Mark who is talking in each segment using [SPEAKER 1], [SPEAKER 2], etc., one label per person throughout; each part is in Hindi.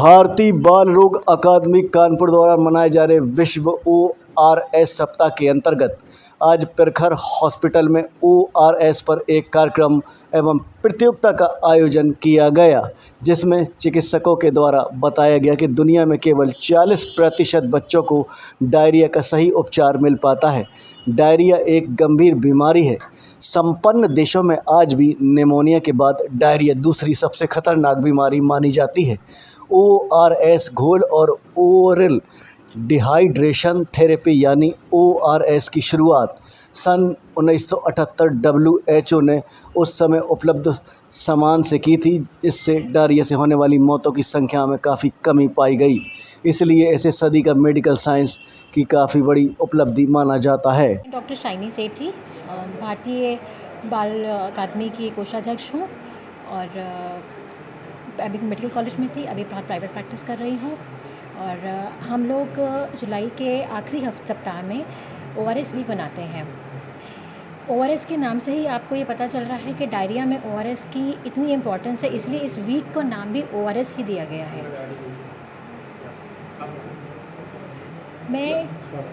[SPEAKER 1] भारतीय बाल रोग अकादमी कानपुर द्वारा मनाए जा रहे विश्व ORS सप्ताह के अंतर्गत आज प्रखर हॉस्पिटल में ORS पर एक कार्यक्रम एवं प्रतियोगिता का आयोजन किया गया, जिसमें चिकित्सकों के द्वारा बताया गया कि दुनिया में केवल 40% बच्चों को डायरिया का सही उपचार मिल पाता है। डायरिया एक गंभीर बीमारी है। संपन्न देशों में आज भी निमोनिया के बाद डायरिया दूसरी सबसे खतरनाक बीमारी मानी जाती है। ORS घोल और ओरल डिहाइड्रेशन थेरेपी यानी ORS की शुरुआत सन 1978 WHO ने उस समय उपलब्ध सामान से की थी, जिससे डायरिया से होने वाली मौतों की संख्या में काफ़ी कमी पाई गई। इसलिए इसे सदी का मेडिकल साइंस की काफ़ी बड़ी उपलब्धि माना जाता है।
[SPEAKER 2] डॉक्टर शाइनी सेठी, भारतीय बाल अकादमी की कोषाध्यक्ष हूँ और अभी मेडिकल कॉलेज में थी, अभी प्राइवेट प्रैक्टिस कर रही हूँ। और हम लोग जुलाई के आखिरी सप्ताह में ORS भी बनाते हैं। ORS के नाम से ही आपको ये पता चल रहा है कि डायरिया में ORS की इतनी इम्पोर्टेंस है, इसलिए इस वीक को नाम भी ORS ही दिया गया है। मैं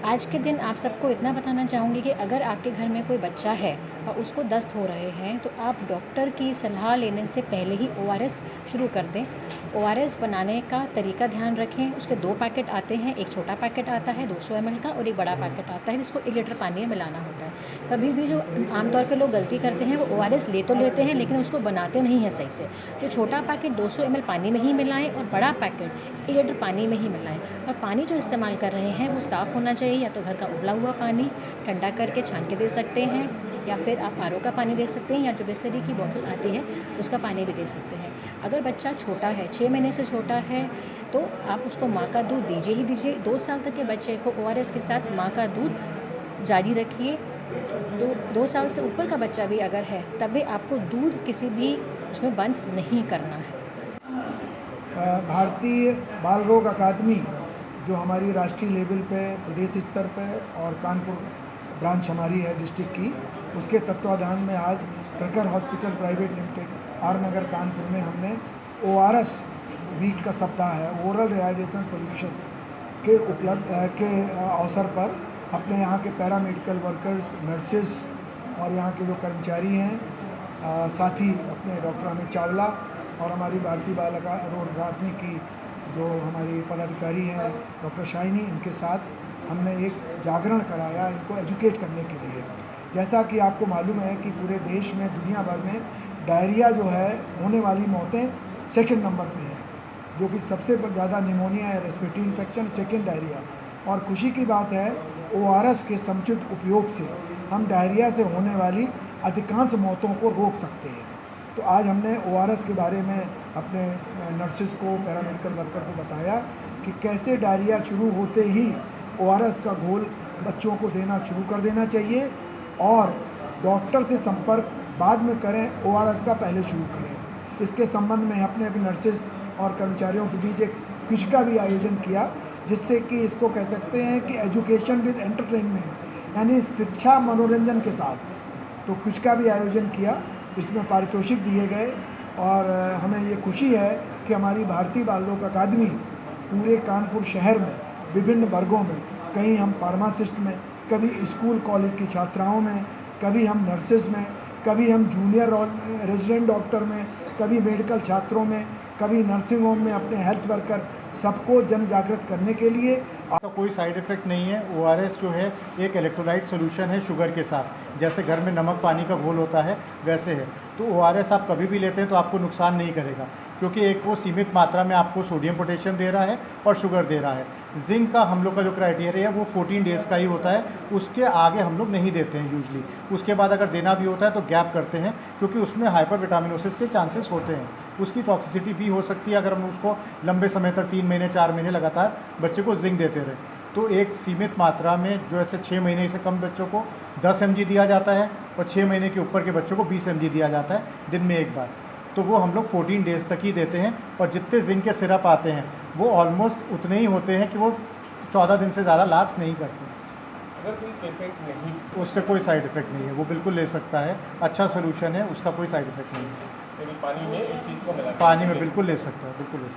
[SPEAKER 2] आज के दिन आप सबको इतना बताना चाहूँगी कि अगर आपके घर में कोई बच्चा है और उसको दस्त हो रहे हैं, तो आप डॉक्टर की सलाह लेने से पहले ही ORS शुरू कर दें। ORS बनाने का तरीका ध्यान रखें। उसके 2 पैकेट आते हैं, एक छोटा पैकेट आता है 200 ml का और एक बड़ा पैकेट आता है जिसको 1 लीटर पानी में मिलाना होता है। कभी भी जो आमतौर पर लोग गलती करते हैं वो ORS ले तो लेते हैं लेकिन उसको बनाते नहीं हैं सही से। तो छोटा पैकेट 200 ml पानी में ही मिलाएं और बड़ा पैकेट 1 लीटर पानी में ही मिलाएं। और पानी जो इस्तेमाल कर रहे हैं वो साफ़ होना चाहिए, या तो घर का उबला हुआ पानी ठंडा करके छान के दे सकते हैं, या फिर आप RO का पानी दे सकते हैं, या जो बिस्लरी की बोतल आती है उसका पानी भी दे सकते हैं। अगर बच्चा छोटा है, 6 महीने से छोटा है, तो आप उसको माँ का दूध दीजिए ही दीजिए। 2 साल तक के बच्चे को ORS के साथ माँ का दूध जारी रखिए। 2 साल से ऊपर का बच्चा भी अगर है, तब भी आपको दूध किसी भी उसमें बंद नहीं करना है।
[SPEAKER 3] भारतीय बाल रोग अकादमी जो हमारी राष्ट्रीय लेवल पे, प्रदेश स्तर पे और कानपुर ब्रांच हमारी है डिस्ट्रिक्ट की, उसके तत्वाधान में आज प्रखर hospital private limited are Nagar Kanpur में हमने ORS वीक का सप्ताह है, ओरल डिहाइड्रेशन सॉल्यूशन के के अवसर पर अपने यहाँ के पैरामेडिकल वर्कर्स, नर्सेस और यहाँ के जो कर्मचारी हैं, साथ ही अपने डॉक्टर अमित चावला और हमारी भारतीय बाल रोग अकादमी की जो हमारी पदाधिकारी हैं डॉक्टर शाइनी, इनके साथ हमने एक जागरण कराया इनको एजुकेट करने के लिए। जैसा कि आपको मालूम है कि पूरे देश में, दुनिया भर में डायरिया जो है होने वाली मौतें सेकंड नंबर पे है, जो कि सबसे ज़्यादा निमोनिया है, रेस्पिरेटरी इन्फेक्शन, सेकंड डायरिया। और खुशी की बात है ORS के समुचित उपयोग से हम डायरिया से होने वाली अधिकांश मौतों को रोक सकते हैं। तो आज हमने ORS के बारे में अपने नर्सेस को, पैरामेडिकल वर्कर को बताया कि कैसे डायरिया शुरू होते ही ORS का घोल बच्चों को देना शुरू कर देना चाहिए और डॉक्टर से संपर्क बाद में करें, ORS का पहले शुरू करें। इसके संबंध में अपने अभी नर्सेस और कर्मचारियों के बीच एक क्विज का भी आयोजन किया, जिससे कि इसको कह सकते हैं कि एजुकेशन विद एंटरटेनमेंट, यानी शिक्षा मनोरंजन के साथ। तो क्विज का भी आयोजन किया, इसमें पारितोषिक दिए गए और हमें ये खुशी है कि हमारी भारतीय बाल रोग अकादमी पूरे कानपुर शहर में विभिन्न वर्गों में, कहीं हम फार्मासिस्ट में, कभी स्कूल कॉलेज की छात्राओं में, कभी हम नर्सेस में, कभी हम जूनियर और रेजिडेंट डॉक्टर में, कभी मेडिकल छात्रों में, कभी नर्सिंग होम में अपने हेल्थ वर्कर, सबको जन जागृत करने के लिए।
[SPEAKER 4] आपका कोई साइड इफ़ेक्ट नहीं है। ORS जो है एक इलेक्ट्रोलाइट सोल्यूशन है शुगर के साथ, जैसे घर में नमक पानी का घोल होता है वैसे है। तो ORS आप कभी भी लेते हैं तो आपको नुकसान नहीं करेगा, क्योंकि एक वो सीमित मात्रा में आपको सोडियम पोटेशियम दे रहा है और शुगर दे रहा है। जिंक का हम लोग का जो क्राइटेरिया है वो 14 डेज़ का ही होता है, उसके आगे हम लोग नहीं देते हैं यूजली। उसके बाद अगर देना भी होता है तो गैप करते हैं, क्योंकि उसमें हाइपर विटामिनोसिस के चांसेस होते हैं। उसकी टॉक्सिसिटी भी हो सकती है अगर हम उसको लंबे समय तक 3 महीने 4 महीने लगातार बच्चे को जिंक देते रहे। तो एक सीमित मात्रा में, जो ऐसे 6 महीने से कम बच्चों को 10 mg दिया जाता है और 6 महीने के ऊपर के बच्चों को 20 mg दिया जाता है दिन में एक बार। तो वो हम लोग 14 डेज़ तक ही देते हैं और जितने जिंक के सिरप आते हैं वो ऑलमोस्ट उतने ही होते हैं कि वो 14 दिन से ज़्यादा लास्ट नहीं करते।
[SPEAKER 5] अगर कोई इफेक्ट नहीं,
[SPEAKER 4] उससे कोई साइड इफ़ेक्ट नहीं है, वो बिल्कुल ले सकता है, अच्छा सोल्यूशन है, उसका कोई साइड इफ़ेक्ट नहीं है।
[SPEAKER 5] पानी में इस चीज़ को मिला
[SPEAKER 4] पानी में बिल्कुल ले सकता है, बिल्कुल ले सकता है।